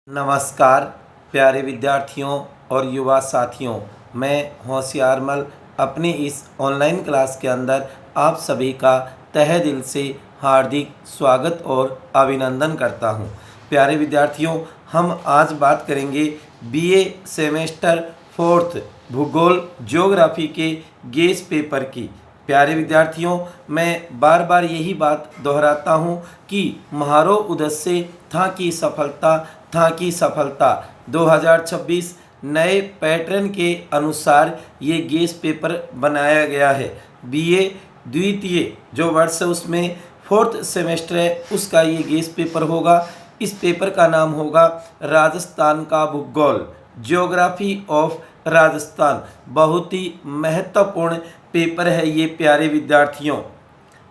नमस्कार प्यारे विद्यार्थियों और युवा साथियों, मैं होशियारमल अपनी इस ऑनलाइन क्लास के अंदर आप सभी का तहे दिल से हार्दिक स्वागत और अभिनंदन करता हूं। प्यारे विद्यार्थियों, हम आज बात करेंगे बीए सेमेस्टर 4th भूगोल ज्योग्राफी के गेस पेपर की। प्यारे विद्यार्थियों, मैं बार बार यही बात दोहराता हूँ कि म्हारो उद्देश्य था कि सफलता 2026 नए पैटर्न के अनुसार ये गेस पेपर बनाया गया है। बीए द्वितीय जो वर्ष है उसमें 4th सेमेस्टर है, उसका ये गेस पेपर होगा। इस पेपर का नाम होगा राजस्थान का भूगोल, ज्योग्राफी ऑफ राजस्थान। बहुत ही महत्वपूर्ण पेपर है ये प्यारे विद्यार्थियों।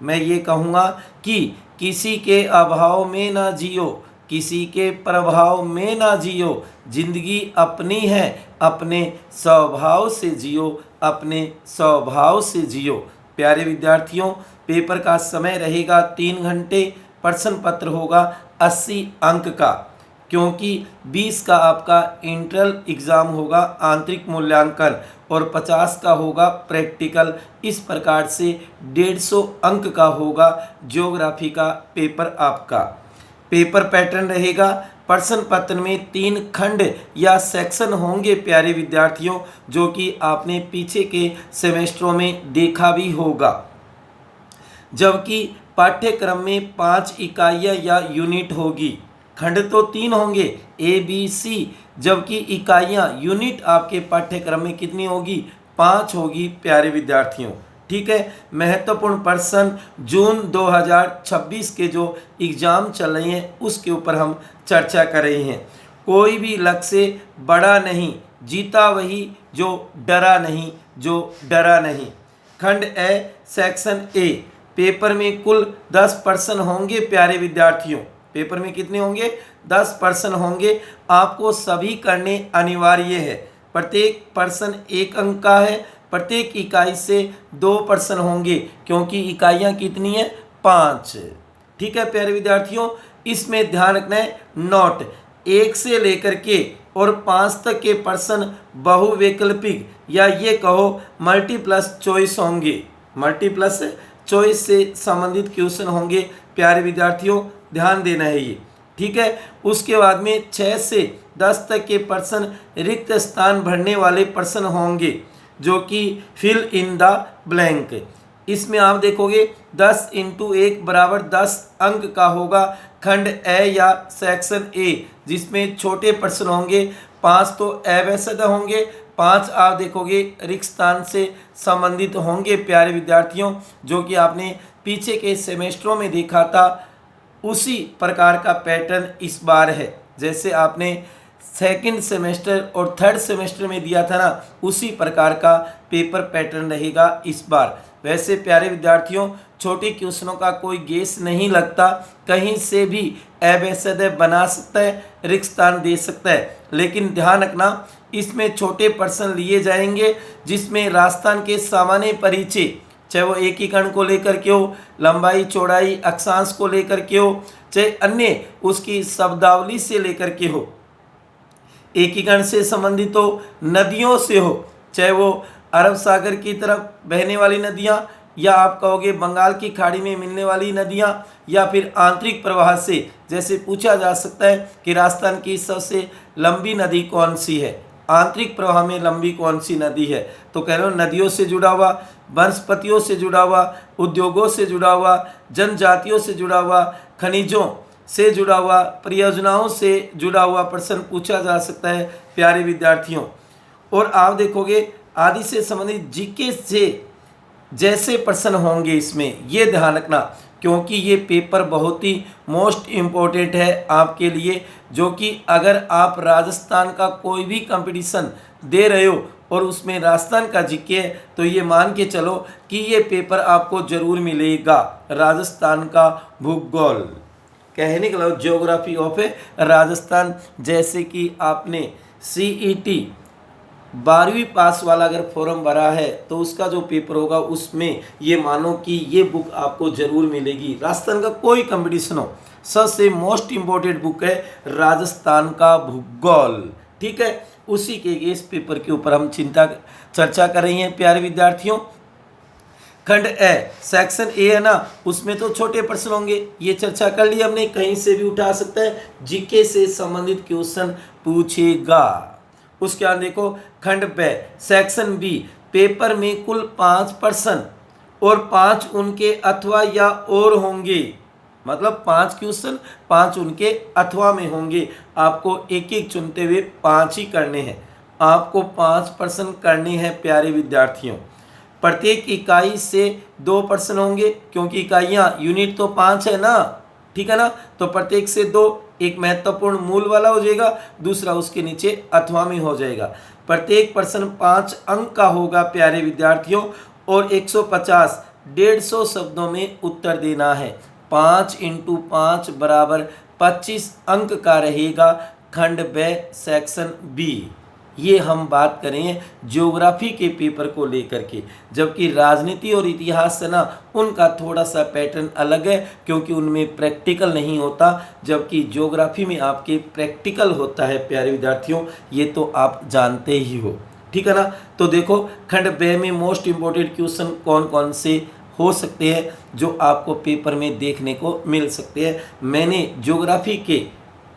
मैं ये कहूँगा कि किसी के अभाव में ना जियो, किसी के प्रभाव में ना जियो, जिंदगी अपनी है, अपने स्वभाव से जियो, अपने स्वभाव से जियो। प्यारे विद्यार्थियों, पेपर का समय रहेगा 3 घंटे। प्रश्न पत्र होगा 80 अंक का, क्योंकि 20 का आपका इंटरनल एग्ज़ाम होगा आंतरिक मूल्यांकन और 50 का होगा प्रैक्टिकल। इस प्रकार से 150 अंक का होगा ज्योग्राफी का पेपर आपका। पेपर पैटर्न रहेगा, प्रश्न पत्र में 3 खंड या सेक्शन होंगे प्यारे विद्यार्थियों, जो कि आपने पीछे के सेमेस्टरों में देखा भी होगा। जबकि पाठ्यक्रम में 5 इकाइयाँ या यूनिट होगी। खंड तो 3 होंगे ए बी सी, जबकि इकाइयाँ यूनिट आपके पाठ्यक्रम में कितनी होगी? 5 होगी प्यारे विद्यार्थियों। ठीक है। महत्वपूर्ण प्रश्न जून 2026 के जो एग्ज़ाम चल रहे हैं उसके ऊपर हम चर्चा कर रहे हैं। कोई भी लक्ष्य बड़ा नहीं, जीता वही जो डरा नहीं, खंड ए सेक्शन ए। पेपर में कुल 10 प्रश्न होंगे प्यारे विद्यार्थियों। पेपर में कितने होंगे? 10 प्रश्न होंगे। आपको सभी करने अनिवार्य है। प्रत्येक प्रश्न 1 अंक का है। प्रत्येक इकाई से 2 प्रश्न होंगे, क्योंकि इकाइयाँ कितनी हैं? 5। ठीक है प्यारे विद्यार्थियों, इसमें ध्यान रखना है नोट 1 से लेकर के और 5 तक के प्रश्न बहुवैकल्पिक या ये कहो मल्टीप्लस चॉइस होंगे। मल्टीप्लस चॉइस से संबंधित क्वेश्चन होंगे प्यारे विद्यार्थियों, ध्यान देना है ये। ठीक है। उसके बाद में 6 से 10 तक के प्रश्न रिक्त स्थान भरने वाले प्रश्न होंगे, जो कि फिल इन द ब्लैंक। इसमें आप देखोगे 10 × 1 बराबर 10 अंक का होगा खंड ए या सेक्शन ए, जिसमें छोटे प्रश्न होंगे। 5 तो अवैध होंगे, 5 आप देखोगे रिक्त स्थान से संबंधित होंगे प्यारे विद्यार्थियों, जो कि आपने पीछे के सेमेस्टरों में देखा था। उसी प्रकार का पैटर्न इस बार है, जैसे आपने 2nd सेमेस्टर और 3rd सेमेस्टर में दिया था ना, उसी प्रकार का पेपर पैटर्न रहेगा इस बार। वैसे प्यारे विद्यार्थियों, छोटे क्वेश्चनों का कोई गेस नहीं लगता, कहीं से भी अवैध बना सकता है, रिक्त स्थान दे सकता है। लेकिन ध्यान रखना, इसमें छोटे प्रश्न लिए जाएंगे जिसमें राजस्थान के सामान्य परिचय, चाहे वो एकीकरण को लेकर के हो, लंबाई चौड़ाई अक्षांश को लेकर के हो, चाहे अन्य उसकी शब्दावली से लेकर के हो, एकीकरण से संबंधित हो, नदियों से हो, चाहे वो अरब सागर की तरफ बहने वाली नदियाँ, या आप कहोगे बंगाल की खाड़ी में मिलने वाली नदियाँ, या फिर आंतरिक प्रवाह से। जैसे पूछा जा सकता है कि राजस्थान की सबसे लंबी नदी कौन सी है, आंतरिक प्रवाह में लंबी कौन सी नदी है, तो कह रहे हो नदियों से जुड़ा हुआ, वनस्पतियों से जुड़ा हुआ, उद्योगों से जुड़ा हुआ, जनजातियों से जुड़ा हुआ, खनिजों से जुड़ा हुआ, परियोजनाओं से जुड़ा हुआ प्रश्न पूछा जा सकता है प्यारे विद्यार्थियों। और आप देखोगे आदि से संबंधित जीके से जैसे प्रश्न होंगे इसमें, ये ध्यान रखना, क्योंकि ये पेपर बहुत ही मोस्ट इम्पोर्टेंट है आपके लिए, जो कि अगर आप राजस्थान का कोई भी कंपटीशन दे रहे हो और उसमें राजस्थान का जीके है, तो ये मान के चलो कि ये पेपर आपको ज़रूर मिलेगा। राजस्थान का भूगोल, कहने के लिए ज्योग्राफी ऑफ राजस्थान, जैसे कि आपने CET 12वीं पास वाला अगर फॉर्म भरा है तो उसका जो पेपर होगा उसमें ये मानो कि ये बुक आपको जरूर मिलेगी। राजस्थान का कोई कंपटीशन हो, सबसे मोस्ट इम्पोर्टेंट बुक है राजस्थान का भूगोल। ठीक है, उसी के इस पेपर के ऊपर हम चर्चा कर रही हैं प्यारे विद्यार्थियों। खंड ए सेक्शन ए है ना, उसमें तो छोटे प्रश्न होंगे, ये चर्चा कर ली हमने, कहीं से भी उठा सकता है, जीके से संबंधित क्वेश्चन पूछेगा। उसके बाद देखो खंड बे सेक्शन बी, पेपर में कुल 5 प्रश्न और 5 उनके अथवा या और होंगे, मतलब 5 क्वेश्चन 5 उनके अथवा में होंगे। आपको एक एक चुनते हुए 5 ही करने हैं, आपको 5 प्रश्न करने हैं प्यारे विद्यार्थियों। प्रत्येक इकाई से 2 प्रश्न होंगे, क्योंकि इकाइयाँ यूनिट तो 5 है ना, ठीक है ना, तो प्रत्येक से 2, एक महत्वपूर्ण मूल वाला हो जाएगा, दूसरा उसके नीचे अथवा में हो जाएगा। प्रत्येक प्रश्न 5 अंक का होगा प्यारे विद्यार्थियों, और 150 150 शब्दों में उत्तर देना है। 5 × 5 = 25 अंक का रहेगा खंड ब सेक्शन बी। ये हम बात करें ज्योग्राफी के पेपर को लेकर के, जबकि राजनीति और इतिहास है ना, उनका थोड़ा सा पैटर्न अलग है, क्योंकि उनमें प्रैक्टिकल नहीं होता, जबकि ज्योग्राफी में आपके प्रैक्टिकल होता है प्यारे विद्यार्थियों, ये तो आप जानते ही हो। ठीक है ना, तो देखो खंड ब में मोस्ट इम्पोर्टेंट क्वेश्चन कौन कौन से हो सकते हैं जो आपको पेपर में देखने को मिल सकते हैं। मैंने ज्योग्राफी के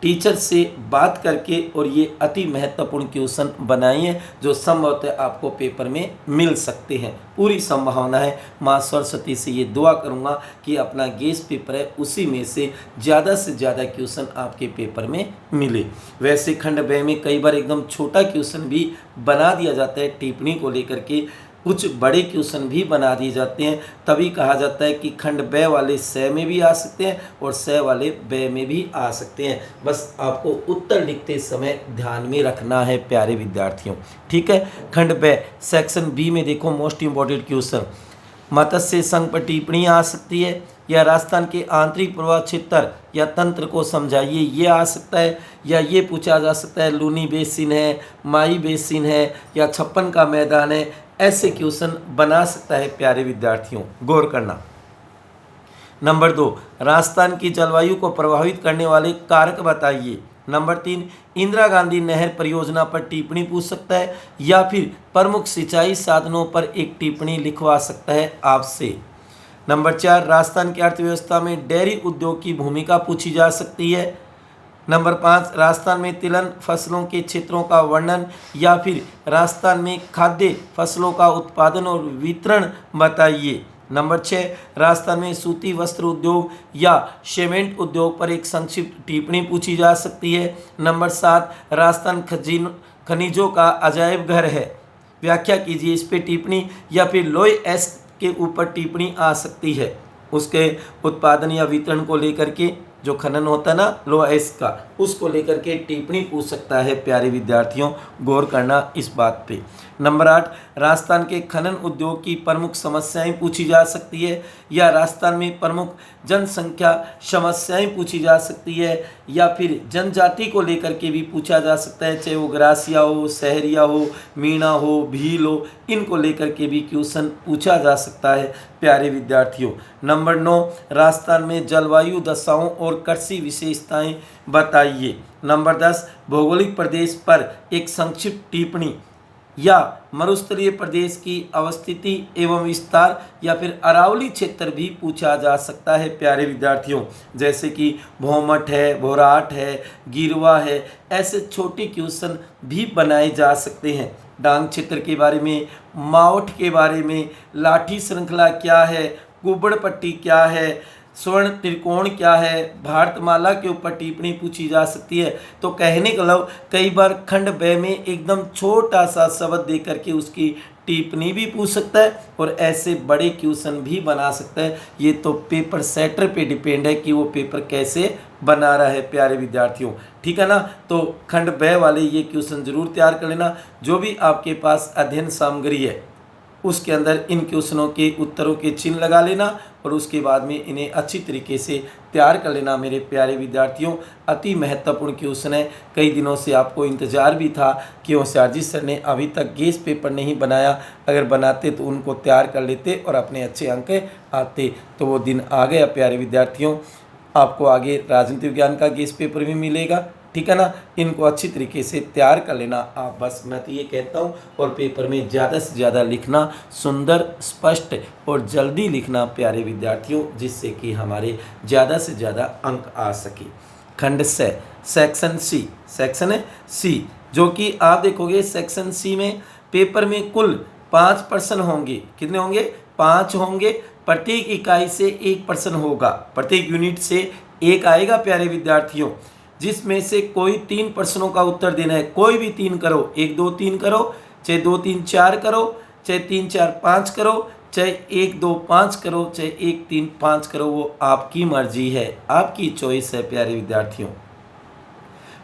टीचर से बात करके और ये अति महत्वपूर्ण क्वेश्चन बनाए हैं जो संभवतः आपको पेपर में मिल सकते हैं। पूरी संभावना है, माँ सरस्वती से ये दुआ करूँगा कि अपना गेस पेपर है उसी में से ज़्यादा क्वेश्चन आपके पेपर में मिले। वैसे खंड ब में कई बार एकदम छोटा क्वेश्चन भी बना दिया जाता है टिप्पणी को लेकर के, कुछ बड़े क्वेश्चन भी बना दिए जाते हैं, तभी कहा जाता है कि खंड ब वाले स में भी आ सकते हैं और स वाले ब में भी आ सकते हैं। बस आपको उत्तर लिखते समय ध्यान में रखना है प्यारे विद्यार्थियों। ठीक है, खंड ब सेक्शन बी में देखो मोस्ट इम्पोर्टेंट क्वेश्चन, मत्स्य संघ पर टिप्पणी आ सकती है, या राजस्थान के आंतरिक प्रवाह क्षेत्र या तंत्र को समझाइए, ये आ सकता है, या ये पूछा जा सकता है लूनी बेसिन है, माई बेसिन है, या 56 का मैदान है। ऐसे क्वेश्चन बना सकता है प्यारे विद्यार्थियों, गौर करना। नंबर 2, राजस्थान की जलवायु को प्रभावित करने वाले कारक बताइए। नंबर 3, इंदिरा गांधी नहर परियोजना पर टिप्पणी पूछ सकता है, या फिर प्रमुख सिंचाई साधनों पर एक टिप्पणी लिखवा सकता है आपसे। नंबर 4, राजस्थान की अर्थव्यवस्था में डेयरी उद्योग की भूमिका पूछी जा सकती है। नंबर 5, राजस्थान में तिलहन फसलों के क्षेत्रों का वर्णन, या फिर राजस्थान में खाद्य फसलों का उत्पादन और वितरण बताइए। नंबर 6, राजस्थान में सूती वस्त्र उद्योग या सीमेंट उद्योग पर एक संक्षिप्त टिप्पणी पूछी जा सकती है। नंबर 7, राजस्थान खनिजों का अजायब घर है, व्याख्या कीजिए इस पे टिप्पणी, या फिर लोय एस्क के ऊपर टिप्पणी आ सकती है, उसके उत्पादन या वितरण को लेकर के, जो खनन होता है ना लोएस का, उसको लेकर के टिप्पणी पूछ सकता है प्यारे विद्यार्थियों, गौर करना इस बात पे। नंबर 8, राजस्थान के खनन उद्योग की प्रमुख समस्याएं पूछी जा सकती है, या राजस्थान में प्रमुख जनसंख्या समस्याएं पूछी जा सकती है, या फिर जनजाति को लेकर के भी पूछा जा सकता है, चाहे वो ग्रासिया हो, सहरिया हो, मीणा हो, भील हो, इनको लेकर के भी क्वेश्चन पूछा जा सकता है प्यारे विद्यार्थियों। नंबर 9, राजस्थान में जलवायु दशाओं और कृषि विशेषताएं बताइए। नंबर 10, भौगोलिक प्रदेश पर एक संक्षिप्त टिप्पणी, या मरुस्थलीय प्रदेश की अवस्थिति एवं विस्तार, या फिर अरावली क्षेत्र भी पूछा जा सकता है प्यारे विद्यार्थियों, जैसे कि भौमठ है, भोराट है, गिरवा है, ऐसे छोटे क्वेश्चन भी बनाए जा सकते हैं। डांग क्षेत्र के बारे में, मावठ के बारे में, लाठी श्रृंखला क्या है, कुबड़ पट्टी क्या है, स्वर्ण त्रिकोण क्या है, भारतमाला के ऊपर टिप्पणी पूछी जा सकती है। तो कहने का मतलब कई बार खंड ब में एकदम छोटा सा शब्द दे करके उसकी टिप्पणी भी पूछ सकता है, और ऐसे बड़े क्वेश्चन भी बना सकता है। ये तो पेपर सेटर पे डिपेंड है कि वो पेपर कैसे बना रहा है प्यारे विद्यार्थियों। ठीक है ना, तो खंड ब वाले ये क्वेश्चन जरूर तैयार कर लेना। जो भी आपके पास अध्ययन सामग्री है उसके अंदर इन क्वेश्चनों के उत्तरों के चिन्ह लगा लेना, और उसके बाद में इन्हें अच्छी तरीके से तैयार कर लेना मेरे प्यारे विद्यार्थियों। अति महत्वपूर्ण क्वेश्चन है, कई दिनों से आपको इंतज़ार भी था कि होशियारजी सर ने अभी तक गेस पेपर नहीं बनाया, अगर बनाते तो उनको तैयार कर लेते और अपने अच्छे अंक आते। तो वो दिन आ गया प्यारे विद्यार्थियों। आपको आगे राजनीति विज्ञान का गेस पेपर भी मिलेगा, ठीक है ना। इनको अच्छी तरीके से तैयार कर लेना आप, बस मैं तो ये कहता हूँ। और पेपर में ज़्यादा से ज़्यादा लिखना, सुंदर, स्पष्ट और जल्दी लिखना प्यारे विद्यार्थियों, जिससे कि हमारे ज़्यादा से ज़्यादा अंक आ सके। खंड से सेक्शन सी, सेक्शन है सी, जो कि आप देखोगे सेक्शन सी में पेपर में कुल 5 प्रश्न होंगे। कितने होंगे? 5 होंगे। प्रत्येक इकाई से 1 प्रश्न होगा, प्रत्येक यूनिट से 1 आएगा प्यारे विद्यार्थियों, जिसमें से कोई 3 प्रश्नों का उत्तर देना है। कोई भी 3 करो, 1 2 3 करो, चाहे 2 3 4 करो, चाहे 3 4 5 करो, चाहे 1 2 5 करो, चाहे 1 3 5 करो, वो आपकी मर्जी है, आपकी चॉइस है प्यारे विद्यार्थियों।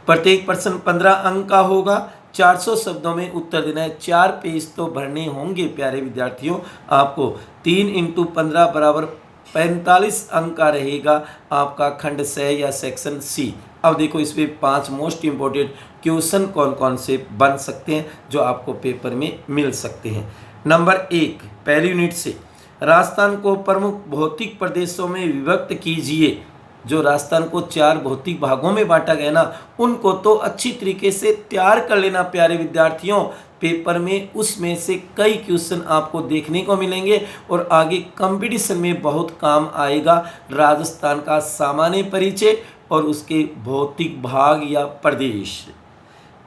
प्रत्येक प्रश्न 15 अंक का होगा, 400 शब्दों में उत्तर देना है। 4 पेज तो भरने होंगे प्यारे विद्यार्थियों आपको। 3 × 15 बराबर 45 अंक का रहेगा आपका खंड से या सेक्शन सी। अब देखो इसमें 5 मोस्ट इम्पोर्टेंट क्वेश्चन कौन कौन से बन सकते हैं जो आपको पेपर में मिल सकते हैं। नंबर 1, पहली यूनिट से राजस्थान को प्रमुख भौतिक प्रदेशों में विभक्त कीजिए। जो राजस्थान को 4 भौतिक भागों में बांटा गया ना, उनको तो अच्छी तरीके से तैयार कर लेना प्यारे विद्यार्थियों। पेपर में उसमें से कई क्वेश्चन आपको देखने को मिलेंगे और आगे कंपटीशन में बहुत काम आएगा। राजस्थान का सामान्य परिचय और उसके भौतिक भाग या प्रदेश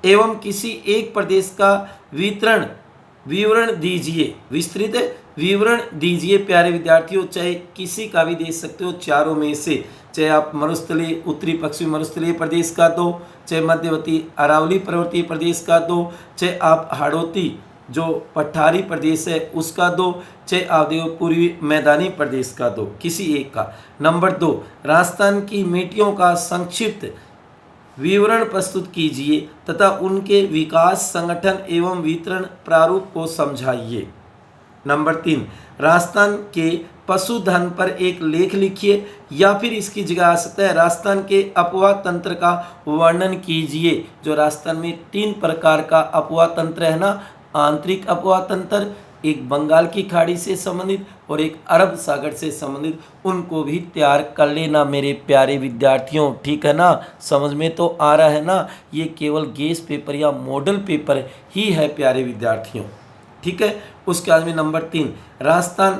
एवं किसी एक प्रदेश का विवरण दीजिए, विस्तृत विवरण दीजिए प्यारे विद्यार्थियों। चाहे किसी का भी दे सकते हो, चारों में से, चाहे आप मरुस्थलीय उत्तरी पश्चिमी मरुस्थलीय प्रदेश का दो, चाहे मध्यवर्ती अरावली पर्वतीय प्रदेश का दो, चाहे आप हाड़ौती जो पठारी प्रदेश है उसका दो, चाहे आप देखो पूर्वी मैदानी प्रदेश का दो, किसी एक का। नंबर 2, राजस्थान की मिट्टियों का संक्षिप्त विवरण प्रस्तुत कीजिए तथा उनके विकास, संगठन एवं वितरण प्रारूप को समझाइए। नंबर 3, राजस्थान के पशुधन पर एक लेख लिखिए, या फिर इसकी जगह आ सकता है राजस्थान के अपवाह तंत्र का वर्णन कीजिए। जो राजस्थान में 3 प्रकार का अपवाह तंत्र है ना, आंतरिक अपवाह तंत्र, एक बंगाल की खाड़ी से संबंधित और एक अरब सागर से संबंधित, उनको भी तैयार कर लेना मेरे प्यारे विद्यार्थियों, ठीक है ना। समझ में तो आ रहा है ना, ये केवल गेस पेपर या मॉडल पेपर ही है प्यारे विद्यार्थियों, ठीक है। उसके बाद में नंबर 3, राजस्थान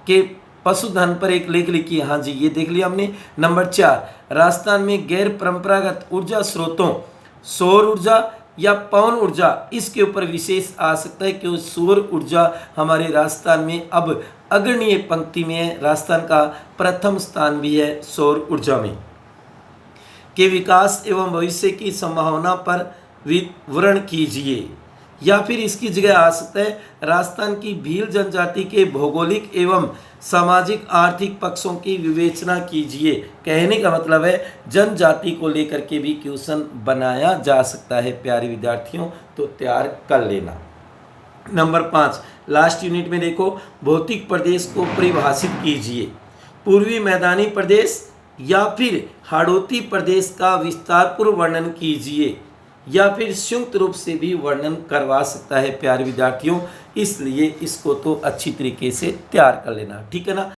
के पशुधन पर एक लेख लिखिए। हाँ जी, ये देख लिया हमने। नंबर 4, राजस्थान में गैर परंपरागत ऊर्जा स्रोतों, सौर ऊर्जा या पवन ऊर्जा, इसके ऊपर विशेष आ सकता है कि सौर ऊर्जा हमारे राजस्थान में अब अग्रणीय पंक्ति में है। राजस्थान का प्रथम स्थान भी है सौर ऊर्जा में। के विकास एवं भविष्य की संभावना पर विवरण कीजिए, या फिर इसकी जगह आ सकता है राजस्थान की भील जनजाति के भौगोलिक एवं सामाजिक आर्थिक पक्षों की विवेचना कीजिए। कहने का मतलब है जनजाति को लेकर के भी क्वेश्चन बनाया जा सकता है प्यारे विद्यार्थियों, तो तैयार कर लेना। नंबर 5, लास्ट यूनिट में देखो, भौतिक प्रदेश को परिभाषित कीजिए। पूर्वी मैदानी प्रदेश या फिर हाड़ौती प्रदेश का विस्तारपूर्वक वर्णन कीजिए, या फिर संयुक्त रूप से भी वर्णन करवा सकता है प्यारे विद्यार्थियों। इसलिए इसको तो अच्छी तरीके से तैयार कर लेना, ठीक है ना।